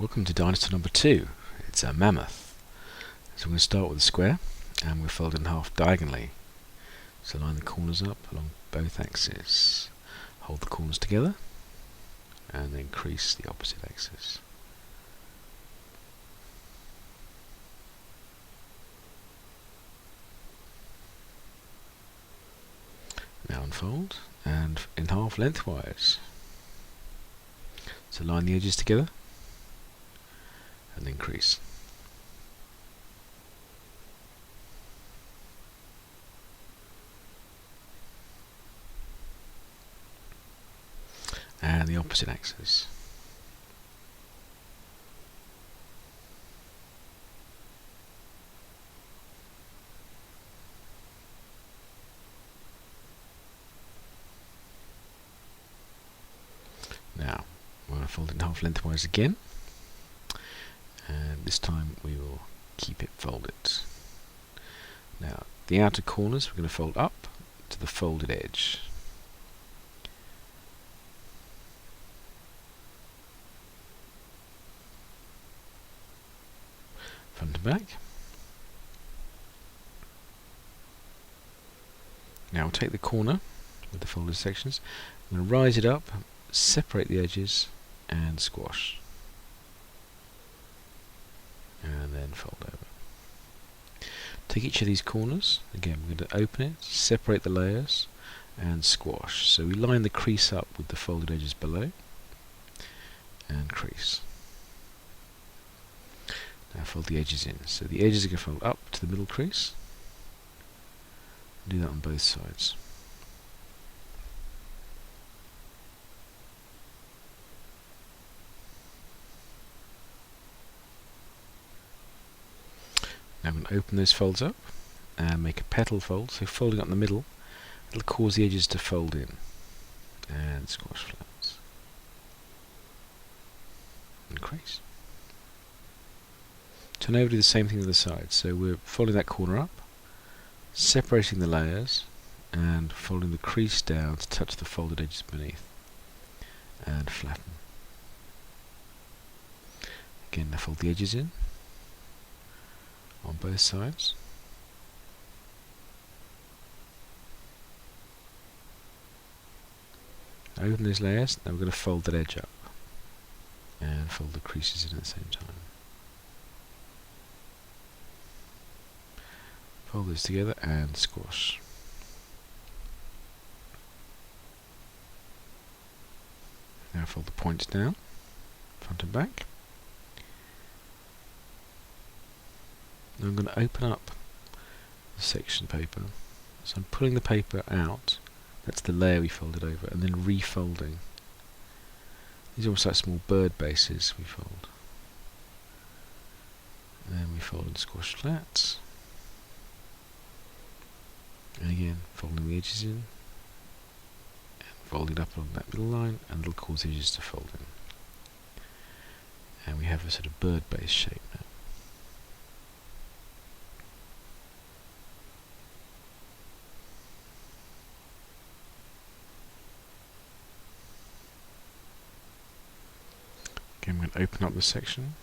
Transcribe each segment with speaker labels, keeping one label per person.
Speaker 1: Welcome to dinosaur number 2. It's a mammoth. So we're going to start with a square and we'll fold it in half diagonally. So line the corners up along both axes. Hold the corners together and then crease the opposite axis. Now unfold and in half lengthwise. So line the edges together and then crease. And the opposite axis. Now we're going to fold it in half lengthwise again, and this time we will keep it folded. Now the outer corners we're going to fold up to the folded edge. Front and back. Now we'll take the corner with the folded sections, I'm going to rise it up, separate the edges and squash, and then fold over. Take each of these corners, again we're going to open it, separate the layers and squash. So we line the crease up with the folded edges below and crease. Now fold the edges in. So the edges are going to fold up to the middle crease. Do that on both sides. Now I'm going to open those folds up and make a petal fold. So folding up in the middle, it'll cause the edges to fold in and squash flat and crease. Turn over, do the same thing to the side. So we're folding that corner up, separating the layers and folding the crease down to touch the folded edges beneath and flatten. Again, now fold the edges in on both sides. Open these layers, now we're going to fold that edge up and fold the creases in at the same time. Fold this together and squash. Now fold the points down, front and back. Now I'm going to open up the section paper. So I'm pulling the paper out, that's the layer we folded over, and then refolding. These are almost like small bird bases we fold. And then we fold and squash flat. And again, folding the edges in, and folding up along that middle line, and it'll cause the edges to fold in. And we have a sort of bird base shape now. Again, I'm going to open up the section,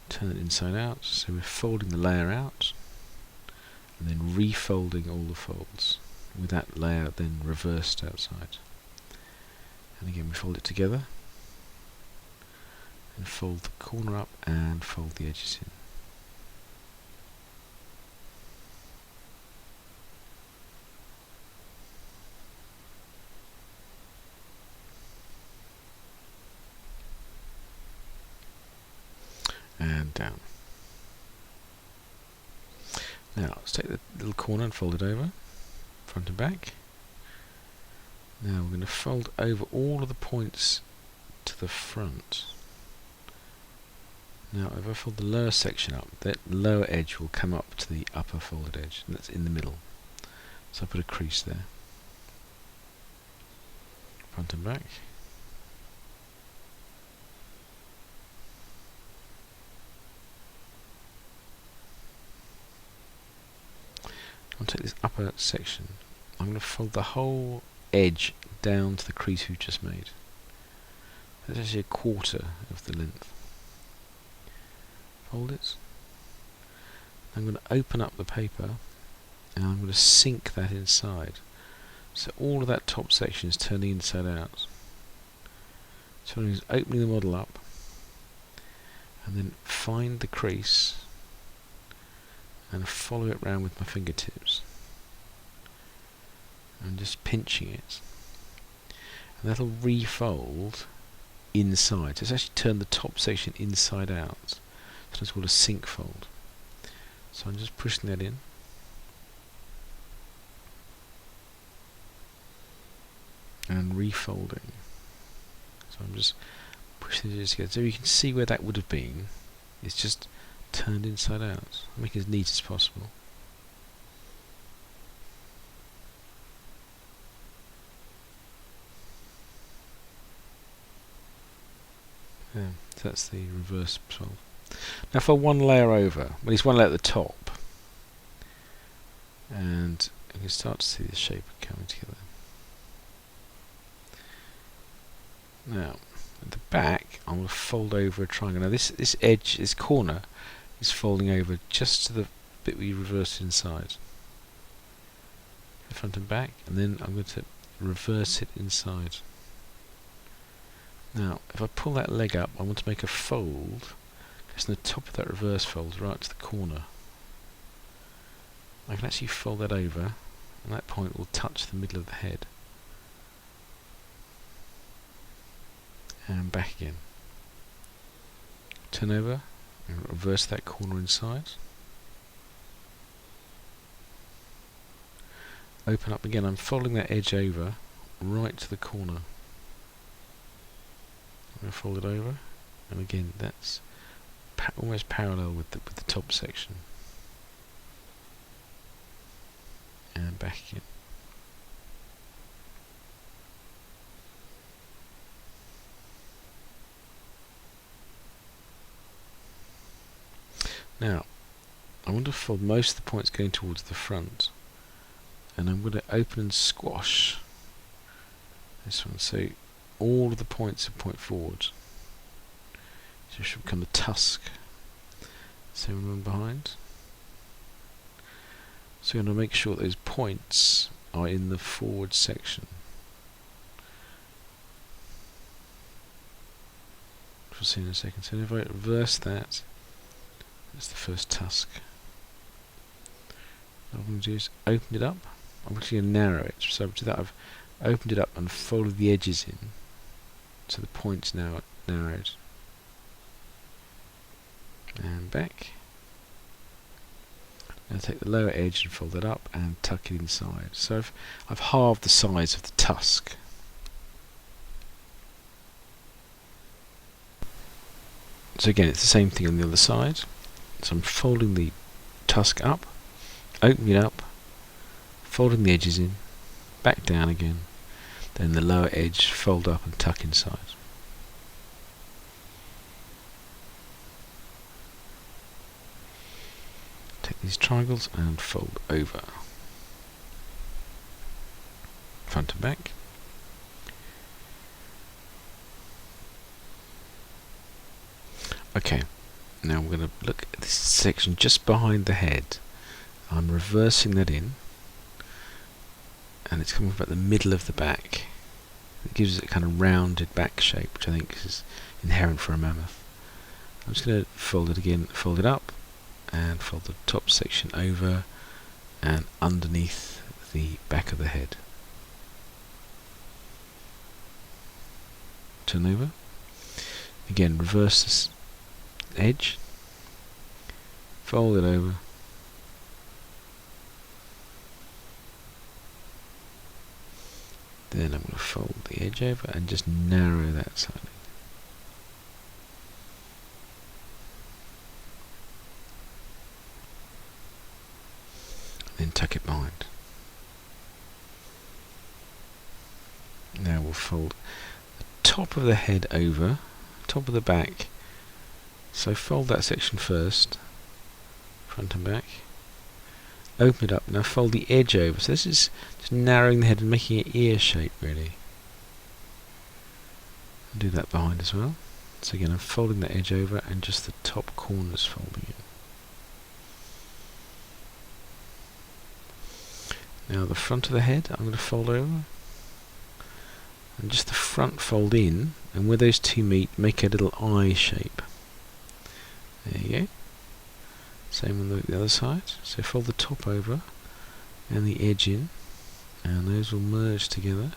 Speaker 1: turn it inside out, so we're folding the layer out, and then refolding all the folds, with that layer then reversed outside. And again we fold it together, and fold the corner up and fold the edges in. And down. Now let's take the little corner and fold it over, front and back. Now we're going to fold over all of the points to the front. Now if I fold the lower section up, that lower edge will come up to the upper folded edge, and that's in the middle. So I put a crease there, front and back. I'll take this upper section, I'm going to fold the whole edge down to the crease we've just made. That's actually a quarter of the length. Fold it. I'm going to open up the paper and I'm going to sink that inside. So all of that top section is turning inside out. So I'm just opening the model up and then find the crease and follow it round with my fingertips. And just pinching it. And that'll refold inside. So it's actually turned the top section inside out. So it's called a sink fold. So I'm just pushing that in. And refolding. So I'm just pushing it together. So you can see where that would have been. It's just turned inside out. Make it as neat as possible. Yeah, so that's the reverse fold. Now for one layer over, well, it's one layer at the top, and you can start to see the shape coming together. Now at the back, I'm going to fold over a triangle. Now this edge, this corner, is folding over just to the bit we reversed inside. The front and back, and then I'm going to reverse it inside. Now, if I pull that leg up, I want to make a fold. Because the top of that reverse fold right to the corner. I can actually fold that over, and that point will touch the middle of the head. And back again. Turn over, and reverse that corner inside. Open up again, I'm folding that edge over, right to the corner. I'm going to fold it over, and again that's almost parallel with the top section. And back again. Now, I want to fold most of the points going towards the front, and I'm going to open and squash this one. So all of the points will point forward. So it should become a tusk. Same one behind. So we're going to make sure those points are in the forward section. Which we'll see in a second. So if I reverse that, that's the first tusk. What I'm going to do is open it up. I'm actually going to narrow it. So to that I've opened it up and folded the edges in. So the point's now narrowed. And back. Now take the lower edge and fold it up and tuck it inside. So I've halved the size of the tusk. So again, it's the same thing on the other side. So I'm folding the tusk up, opening it up, folding the edges in, back down again, then the lower edge fold up and tuck inside. Take these triangles and fold over, front and back. Okay, now we're going to look at this section just behind the head. I'm reversing that in, and it's coming from about the middle of the back. It gives it a kind of rounded back shape, which I think is inherent for a mammoth. I'm just going to fold it again, fold it up, and fold the top section over and underneath the back of the head. Turn over. Again, reverse this edge, fold it over, then I'm going to fold the edge over and just narrow that slightly. Then tuck it behind. Now we'll fold the top of the head over, top of the back. So fold that section first, front and back. Open it up, now fold the edge over. So this is just narrowing the head and making it ear shape really. Do that behind as well. So again, I'm folding the edge over and just the top corners folding it. Now the front of the head I'm going to fold over, and just the front fold in, and where those two meet, make a little eye shape. There you go. Same on the other side. So fold the top over and the edge in, and those will merge together.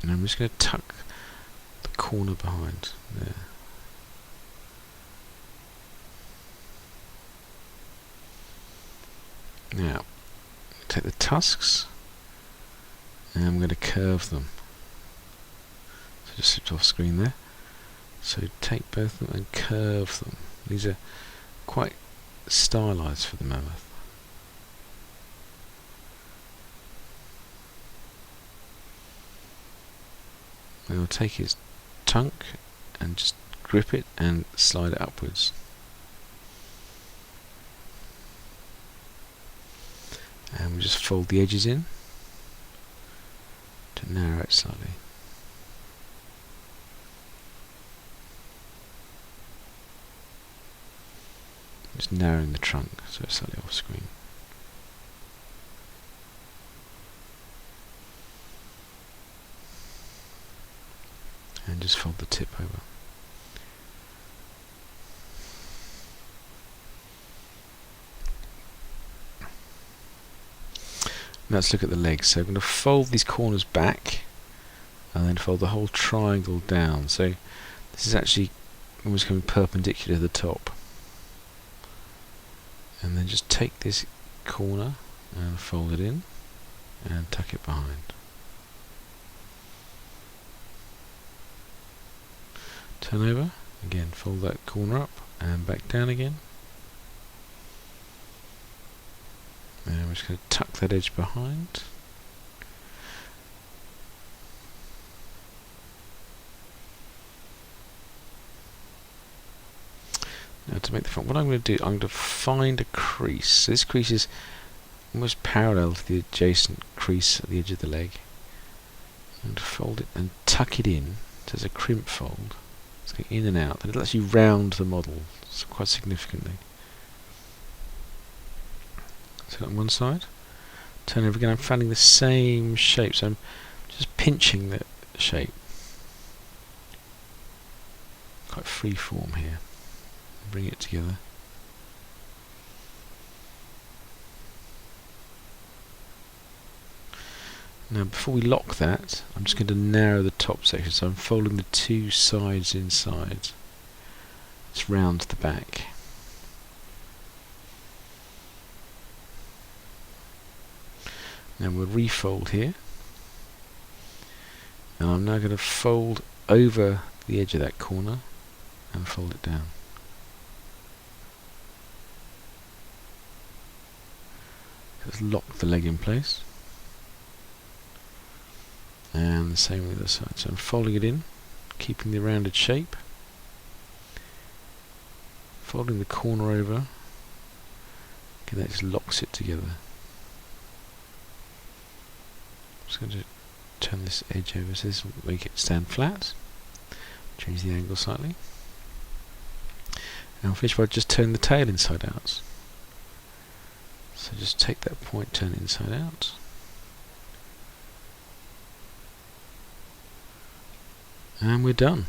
Speaker 1: And I'm just going to tuck the corner behind there. Now, take the tusks, and I'm going to curve them. So just slipped off screen there. So take both of them and curve them. These are quite stylized for the mammoth. We'll take his trunk and just grip it and slide it upwards. And we'll just fold the edges in to narrow it slightly. Just narrowing the trunk so it's slightly off screen. And just fold the tip over. Now let's look at the legs. So I'm going to fold these corners back and then fold the whole triangle down. So this is actually almost coming perpendicular to the top. And then just take this corner and fold it in and tuck it behind. Turn over, again fold that corner up and back down again. And I'm just going to tuck that edge behind. Now to make the front, what I'm going to do, I'm going to find a crease. So this crease is almost parallel to the adjacent crease at the edge of the leg. I'm going to fold it and tuck it in. So there's a crimp fold. It's going in and out, and it'll actually round the model quite significantly. So on one side, turn over again, I'm finding the same shape, so I'm just pinching the shape. Quite free form here. Bring it together. Now before we lock that, I'm just going to narrow the top section, so I'm folding the two sides inside. It's round the back. Now we'll refold here, and I'm now going to fold over the edge of that corner and fold it down. Just lock the leg in place. And the same on the other side. So I'm folding it in, keeping the rounded shape, folding the corner over, okay, that just locks it together. I'm just going to turn this edge over so this will make it stand flat, change the angle slightly, and I'll finish by just turning the tail inside out. So just take that point, turn it inside out. And we're done.